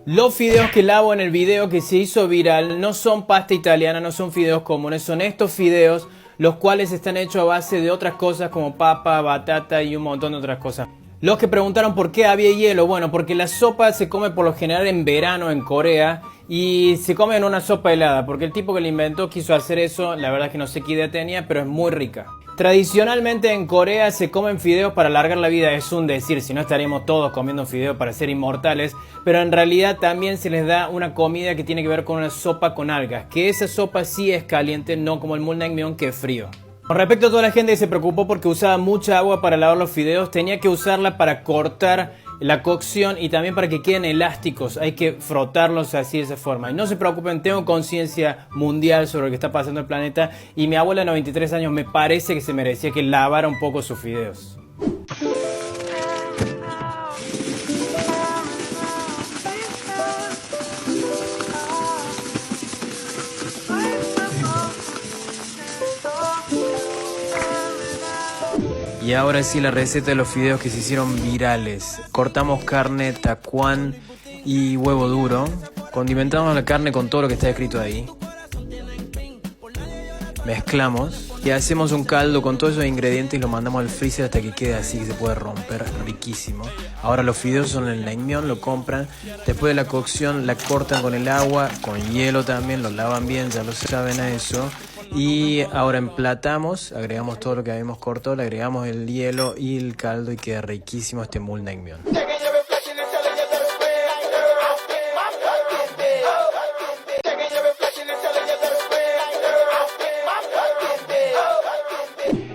Los fideos que lavo en el video que se hizo viral no son pasta italiana, no son fideos comunes, son estos fideos, los cuales están hechos a base de otras cosas como papa, batata y un montón de otras cosas. Los que preguntaron por qué había hielo, bueno, porque la sopa se come por lo general en verano en Corea y se come en una sopa helada, porque el tipo que la inventó quiso hacer eso, la verdad es que no sé qué idea tenía, pero es muy rica. Tradicionalmente en Corea se comen fideos para alargar la vida, es un decir, si no estaríamos todos comiendo fideos para ser inmortales, pero en realidad también se les da una comida que tiene que ver con una sopa con algas, que esa sopa sí es caliente, no como el mulnaengmyeon que es frío. Con respecto a toda la gente que se preocupó porque usaba mucha agua para lavar los fideos, tenía que usarla para cortar la cocción y también para que queden elásticos. Hay que frotarlos así de esa forma. Y no se preocupen, tengo conciencia mundial sobre lo que está pasando en el planeta y mi abuela de 93 años me parece que se merecía que lavara un poco sus fideos. Y ahora sí la receta de los fideos que se hicieron virales. Cortamos carne, tacuán y huevo duro. Condimentamos la carne con todo lo que está escrito ahí. Mezclamos y hacemos un caldo con todos esos ingredientes y lo mandamos al freezer hasta que quede así, que se puede romper, riquísimo. Ahora los fideos son el naengmyeon, lo compran. Después de la cocción la cortan con el agua, con hielo también, lo lavan bien, ya lo saben a eso. Y ahora emplatamos, agregamos todo lo que habíamos cortado, le agregamos el hielo y el caldo y queda riquísimo este mulnaengmyeon.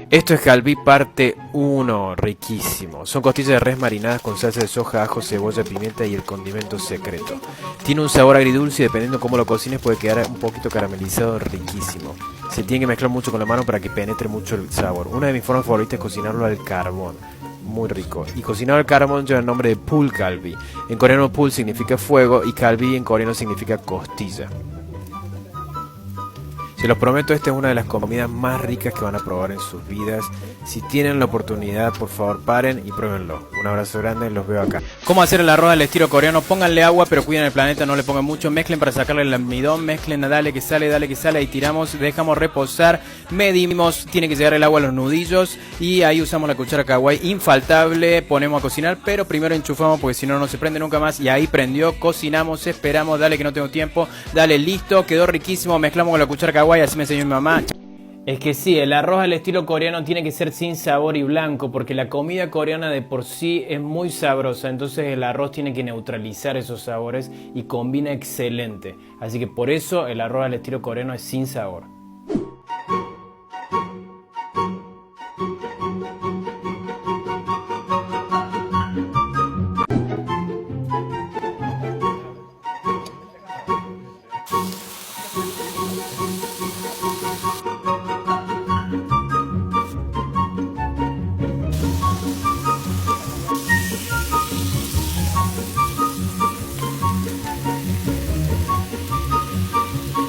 Esto es galbi parte 1, riquísimo. Son costillas de res marinadas con salsa de soja, ajo, cebolla, pimienta y el condimento secreto. Tiene un sabor agridulce y dependiendo cómo lo cocines puede quedar un poquito caramelizado, riquísimo. Se tiene que mezclar mucho con la mano para que penetre mucho el sabor. Una de mis formas favoritas es cocinarlo al carbón. Muy rico. Y cocinado al carbón lleva el nombre de pul galbi. En coreano pul significa fuego y galbi en coreano significa costilla. Se los prometo, esta es una de las comidas más ricas que van a probar en sus vidas. Si tienen la oportunidad, por favor paren y pruébenlo. Un abrazo grande, los veo acá. ¿Cómo hacer el arroz al estilo coreano? Pónganle agua, pero cuiden el planeta, no le pongan mucho. Mezclen para sacarle el almidón, mezclen, dale que sale, ahí tiramos, dejamos reposar, medimos, tiene que llegar el agua a los nudillos y ahí usamos la cuchara kawaii, infaltable, ponemos a cocinar, pero primero enchufamos porque si no, no se prende nunca más. Y ahí prendió, cocinamos, esperamos, dale que no tengo tiempo, dale, listo, quedó riquísimo, mezclamos con la cuchara kawaii, así me enseñó mi mamá. Es que sí, el arroz al estilo coreano tiene que ser sin sabor y blanco, porque la comida coreana de por sí es muy sabrosa, entonces el arroz tiene que neutralizar esos sabores y combina excelente. Así que por eso el arroz al estilo coreano es sin sabor.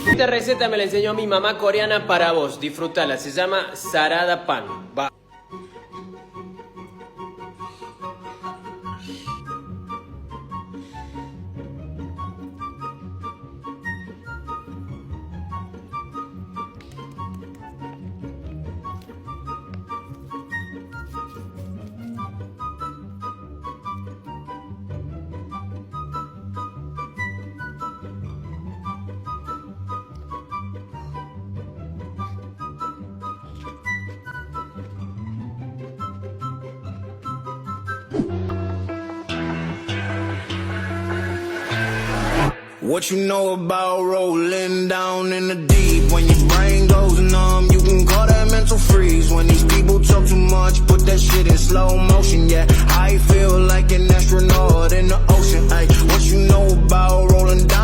Esta receta me la enseñó mi mamá coreana para vos, disfrutala, se llama Sarada Pan. Va. What you know about rolling down in the deep? When your brain goes numb, you can call that mental freeze. When these people talk too much, put that shit in slow motion. Yeah, I feel like an astronaut in the ocean. Ay, what you know about rolling down?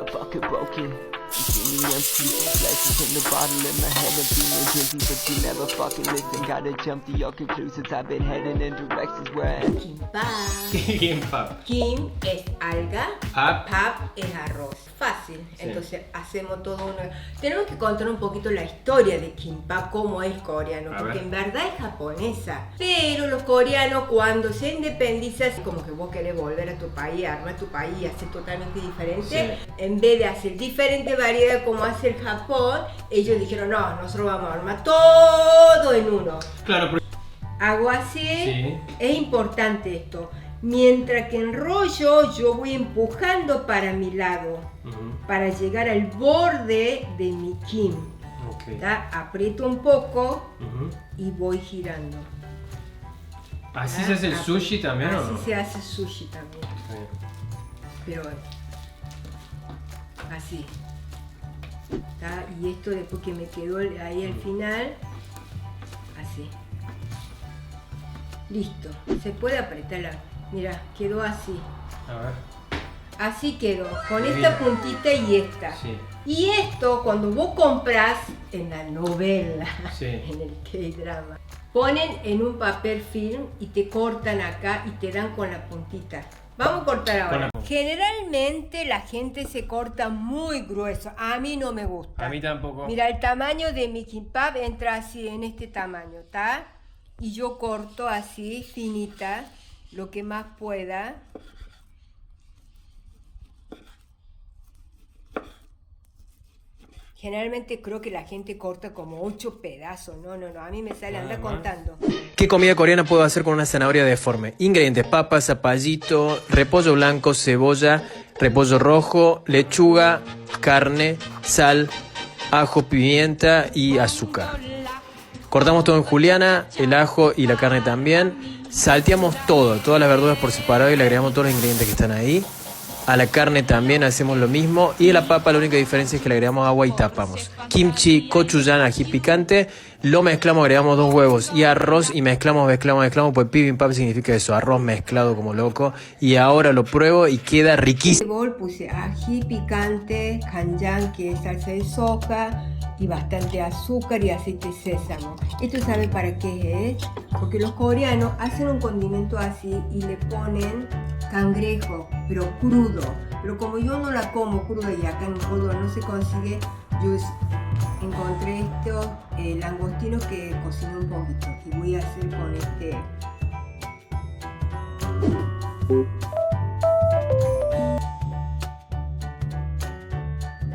A bucket broken. You see me empty, flashes in the bottle in my head and feeling guilty, but you never fucking listen. Gotta jump to your conclusions. I've been heading in directions where I am. Kimbap. Kimbap. Kim es alga, Pap. pap es arroz. Fácil. Sí. Entonces hacemos todo uno. Tenemos que contar un poquito la historia de kimbap, cómo es coreano, A porque ver. en verdad es japonesa. Pero los coreanos cuando se independizan, como que vos querés volver a tu país, armar tu país y hacer totalmente diferente. Sí. En vez de hacer diferente variedad como hace el Japón, ellos dijeron, no, nosotros vamos a armar todo en uno. Claro, pero... Hago así, Sí. es importante esto. Mientras que enrollo, yo voy empujando para mi lado, para llegar al borde de mi kim. Ok. ¿Tá? Aprieto un poco y voy girando. ¿Así ¿Tá? se hace el sushi también o Así no? se hace sushi también. Sí. Pero así. ¿Tá? Y esto después que me quedó ahí al final, así. Listo. Se puede apretar la... Mira, quedó así. A ver. Así quedó, con Bien. esta puntita y esta. Sí. Y esto, cuando vos compras en la novela, Sí. en el K-drama, ponen en un papel film y te cortan acá y te dan con la puntita. Vamos a cortar ahora. Con la- Generalmente la gente se corta muy grueso. A mí no me gusta. A mí tampoco. Mira, el tamaño de mi kimbap entra así, en este tamaño, ¿está? Y yo corto así, finita, lo que más pueda. Generalmente creo que la gente corta como 8 pedazos. No, a mí me sale, anda Nada más. contando. ¿Qué comida coreana puedo hacer con una zanahoria deforme? Ingredientes: papa, zapallito, repollo blanco, cebolla, repollo rojo, lechuga, carne, sal, ajo, pimienta y azúcar. Cortamos todo en juliana, el ajo y la carne también. Salteamos todo, todas las verduras por separado y le agregamos todos los ingredientes que están ahí. A la carne también hacemos lo mismo. Y a la papa la única diferencia es que le agregamos agua y tapamos. Kimchi, gochujang, ají picante. Lo mezclamos, agregamos 2 huevos y arroz y mezclamos, pues bibimbap significa eso, arroz mezclado como loco. Y ahora lo pruebo y queda riquísimo. Bol puse ají picante, kanjang, que es salsa de soja, y bastante azúcar y aceite de sésamo. ¿Esto sabe para qué es? Porque los coreanos hacen un condimento así y le ponen cangrejo, pero crudo. Pero como yo no la como cruda y acá en Córdoba no se consigue, yo encontré estos langostinos que cociné un poquito y voy a hacer con este